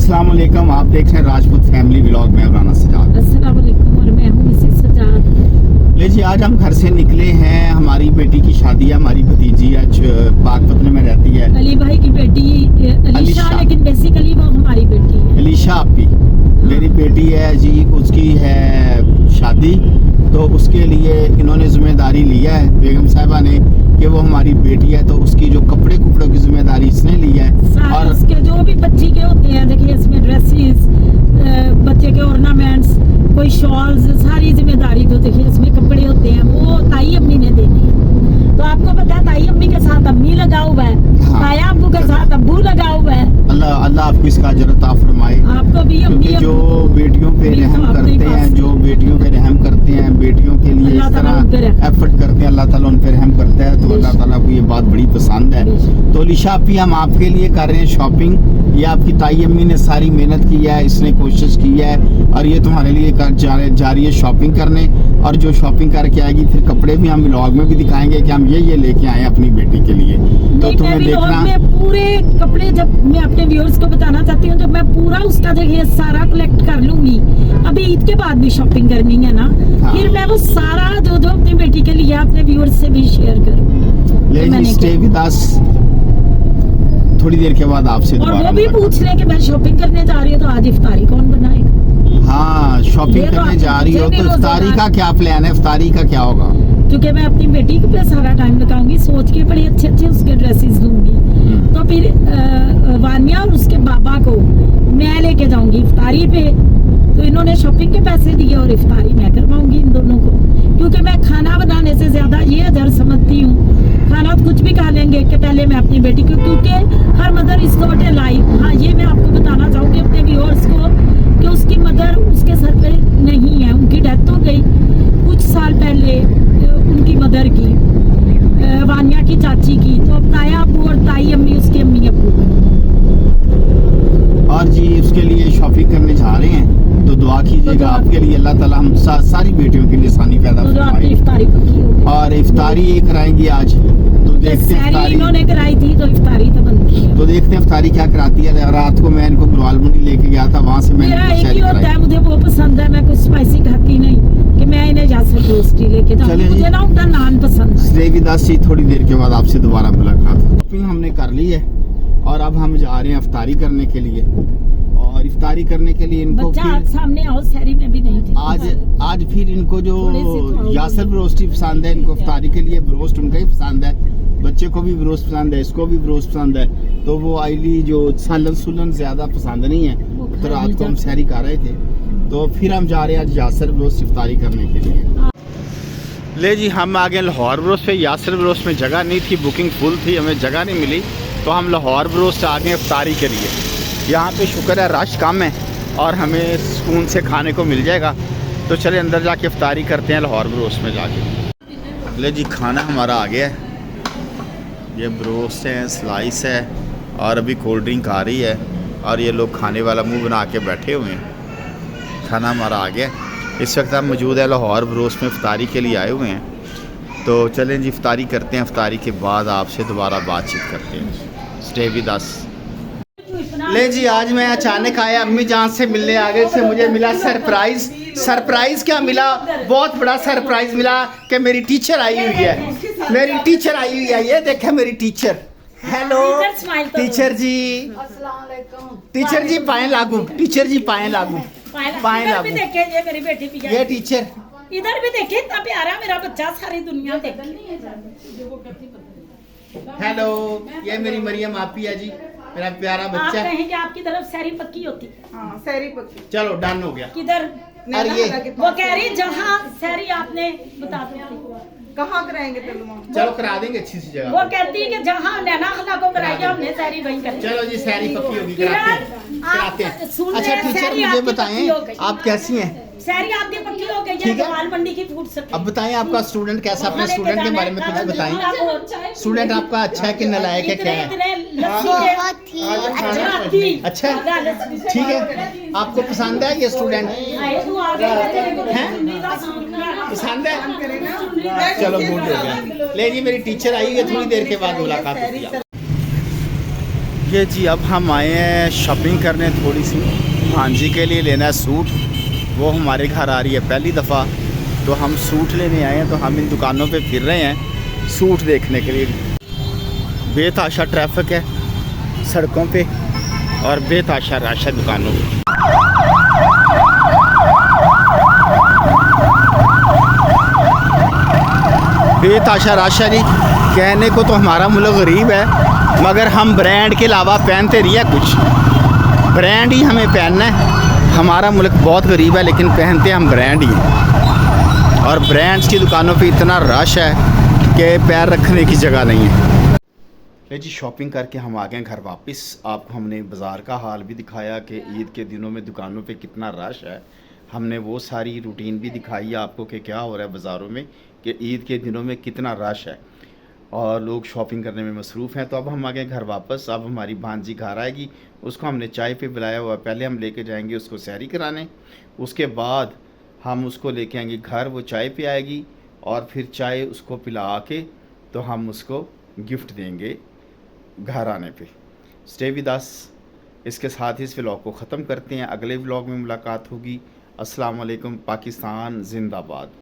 अस्सलाम वालेकुम, आप देख रहे हैं राजपूत फैमिली व्लॉग में राना सजाद। अस्सलाम वालेकुम और मैं हूँ मिसेस सजाद। ले जी, आज हम घर से निकले हैं। हमारी बेटी की शादी है। हमारी भतीजी आज पाकपतन में रहती है। अली भाई की बेटी अलीशा, लेकिन बेसिकली वो हमारी बेटी है। अलीशा आपकी मेरी बेटी है जी, उसकी है शादी। तो उसके लिए इन्होंने जिम्मेदारी लिया है, बेगम साहिबा ने, कि वो हमारी बेटी है तो उसकी जो कपड़े की जिम्मेदारी इसने ली है। और उसके जो भी बच्ची के होते हैं, देखिए इसमें ड्रेसेस, बच्चे के ऑर्नामेंट्स, कोई शॉल्स, सारी जिम्मेदारी तो देखिए इसमें कपड़े होते हैं वो ताई अम्मी ने देनी है। तो आपको पता है ताई अम्मी के साथ अम्मी लगा हुआ है, ताया अब्बू के साथ अब्बू लगा हुआ है। अल्लाह आपको इसका अजर अता फरमाए। आपको भी क्योंकि जो बेटियों पे रहम करते हैं, जो बेटियों पे रहम करते हैं, बेटियों के लिए इस तरह एफर्ट करते हैं, अल्लाह ताला उन पे रहम करता है। तो अल्लाह ताला को ये बात बड़ी पसंद है। तो अलीशा आपी, हम आपके लिए कर रहे हैं शॉपिंग। ये आपकी ताई अम्मी ने सारी मेहनत की है, इसने कोशिश की है, और ये तुम्हारे लिए जा रही है शॉपिंग करने। और जो शॉपिंग करके आएगी फिर कपड़े भी हम व्लॉग में भी दिखाएंगे कि हम ये लेके आए अपनी बेटी के लिए। तो तुम्हें देखना पूरे कपड़े, जब मैं अपने व्यूअर्स को बताना चाहती हूँ तो मैं पूरा उसका देखिए सारा कलेक्ट कर लूंगी। अभी ईद के बाद भी शॉपिंग करनी है ना, फिर मैं वो सारा जो अपनी बेटी के लिए अपने व्यूअर्स से भी शेयर करूँगी। स्टे विद अस, थोड़ी देर के बाद आपसे और वो भी पूछ ले कि मैं शॉपिंग करने जा रही हूँ तो आज इफ्तारी कौन बनाएगा। हाँ, शॉपिंग करने जा रही हो तो इफ्तारी का क्या प्लान है? इफ्तारी का क्या होगा? क्योंकि मैं अपनी बेटी के पे सारा टाइम लगाऊंगी, सोच के बड़े अच्छे अच्छे उसके ड्रेसेस दूंगी। तो फिर वानिया और उसके बाबा को मैं लेके जाऊंगी इफ्तारी पे। तो इन्होंने शॉपिंग के पैसे दिए और इफ्तारी मैं करवाऊंगी इन दोनों को। क्योंकि मैं खाना बनाने से ज्यादा ये अजर समझती हूँ, खाना तो कुछ भी खा लेंगे कि पहले मैं अपनी बेटी को, क्योंकि her mother is not a life. हाँ, ये मैं आपको बताना चाहूंगी अपने व्यूअर्स को कि उसकी मदर उसके सर पे नहीं है, उनकी डेथ हो गई कुछ साल पहले, उनकी मदर की, वानिया की चाची की। तो अब ताया अब्बू और ताई अम्मी उसकी अम्मी अब्बू। और जी उसके लिए शॉपिंग करने जा रहे हैं, तो दुआ कीजिएगा आपके लिए, अल्लाह ताला हम सारी बेटियों के लिए आसानी पैदा फरमाए। और इफ्तारी ये कराएंगी आज, तो देखते हैं इन्होंने कराई थी तो इफ्तारी तो बनती है। तो देखते हैं इफ्तारी क्या कराती है। रात को मैं इनको गुलवालमुंडी लेके गया था, वहाँ से मेरा एक ही होता है, मुझे वो पसंद है, मैं कुछ स्पाइसी खाती नहीं, कि मैं इन्हें जासर रोस्टी लेके जाऊँ, मुझे ना उनका नान पसंद है। थोड़ी देर के बाद आपसे दोबारा मुलाकात। शॉपिंग हमने कर ली है और अब हम जा रहे हैं इफ्तारी करने के लिए। और इफ्तारी करने के लिए इनको फिर सामने आओ, शहरी में भी नहीं थे। आज फिर इनको जो यासर ब्रोस्टी पसंद है, इनको इफ्तारी के लिए ब्रोस्ट उनका ही पसंद है। बच्चे को भी ब्रोस्ट पसंद है, इसको भी ब्रोस्ट पसंद है। तो वो आईली जो सालन सुलन ज्यादा पसंद नहीं है, तो रात को हम शहरी कर रहे थे। तो फिर हम जा रहे हैं आज यासर ब्रोस्ट इफ्तारी करने के लिए। ले जी, हम आ गए लाहौर ब्रोस्ट पे। यासर ब्रोस्ट में जगह नहीं थी, बुकिंग फुल थी, हमें जगह नहीं मिली, तो हम लाहौर ब्रोस्ट आ गए इफ्तारी के लिए। यहाँ पे शुक्र है रश कम है और हमें सुकून से खाने को मिल जाएगा। तो चले अंदर जाके इफ्तारी करते हैं लाहौर ब्रोस्ट में जाके। ले जी, खाना हमारा आ गया है। ये ब्रोस्ट है, स्लाइस है, और अभी कोल्ड ड्रिंक आ रही है, और ये लोग खाने वाला मुंह बना के बैठे हुए हैं। खाना हमारा आ गया। इस वक्त हम मौजूद है लाहौर ब्रोस्ट में, इफ्तारी के लिए आए हुए हैं। तो चलें जी, इफ्तारी करते हैं। इफ्तारी के बाद आपसे दोबारा बातचीत करते हैं। Stay with us. ले जी, आज मैं अचानक आया, अम्मी जान से मिलने आ गए थे। मुझे मिला सरप्राइज। सरप्राइज क्या मिला? बहुत बड़ा सरप्राइज मिला कि मेरी टीचर आई हुई है। मेरी टीचर आई हुई है, ये देखे मेरी टीचर। हेलो टीचर जी। टीचर जी पाए लागू, टीचर जी पाए लागू, पाए लागू। ये मेरी बेटी भी ये टीचर इधर भी देखे, इतना प्यारा मेरा बच्चा, सारी दुनिया देख। हेलो, ये मेरी मरियम आपी है जी, मेरा प्यारा बच्चा। आप कहेंगे आपकी तरफ सहरी पक्की होती? हाँ, सहरी पक्की। चलो डन हो गया। किधर? और ये वो कह रही जहाँ सहरी आपने बता दिया कहाँ कराएंगे? चलो करा देंगे अच्छी सी जगह। वो कहती है कि जहाँ नैना खला को कराइए, हमने सहरी वहीं कर। चलो जी, सहरी पक्की होगी, कराते हैं। अच्छा टीचर, मुझे बताएं आप कैसी हैं? सहरी आपकी पक्की हो गई है, जमाल मंडी की फूड सब्जी। अब बताएं आपका स्टूडेंट कैसा? अपने स्टूडेंट के बारे में कुछ बताएं। स्टूडेंट आपका अच्छा है कि नालायक है, क्या है? अच्छा, ठीक है। आपको पसंद है ये स्टूडेंट? पसंद है? चलो गुड हो गया। ले जी, मेरी टीचर आई है, थोड़ी देर के बाद मुलाकात होगी। ये जी अब हम आए हैं शॉपिंग करने थोड़ी सी, भांजी के लिए लेना है सूट। वो हमारे घर आ रही है पहली दफ़ा, तो हम सूट लेने आए हैं। तो हम इन दुकानों पे फिर रहे हैं सूट देखने के लिए। बेतहाशा ट्रैफिक है सड़कों पे और बेतहाशा रश है दुकानों पे। बेतहाशा रश है जी। कहने को तो हमारा मुल्क गरीब है, मगर हम ब्रांड के अलावा पहनते नहीं है कुछ। ब्रांड ही हमें पहनना है। हमारा मुल्क बहुत गरीब है लेकिन पहनते हम ब्रांड ही हैं। और ब्रांड्स की दुकानों पे इतना रश है कि पैर रखने की जगह नहीं है। जी शॉपिंग करके हम आ गए घर वापस। आपको हमने बाज़ार का हाल भी दिखाया कि ईद के दिनों में दुकानों पे कितना रश है। हमने वो सारी रूटीन भी दिखाई है आपको कि क्या हो रहा है बाज़ारों में, कि ईद के दिनों में कितना रश है और लोग शॉपिंग करने में मसरूफ़ हैं। तो अब हम आ गए घर वापस। अब हमारी भांजी घर आएगी, उसको हमने चाय पे बुलाया हुआ। पहले हम लेके जाएंगे उसको सैरी कराने, उसके बाद हम उसको लेके आएंगे घर, वो चाय पे आएगी और फिर चाय उसको पिला के तो हम उसको गिफ्ट देंगे घर आने पे। Stay with us. इसके साथ ही इस व्लॉग को ख़त्म करते हैं। अगले व्लॉग में मुलाकात होगी। अस्सलाम वालेकुम। पाकिस्तान जिंदाबाद।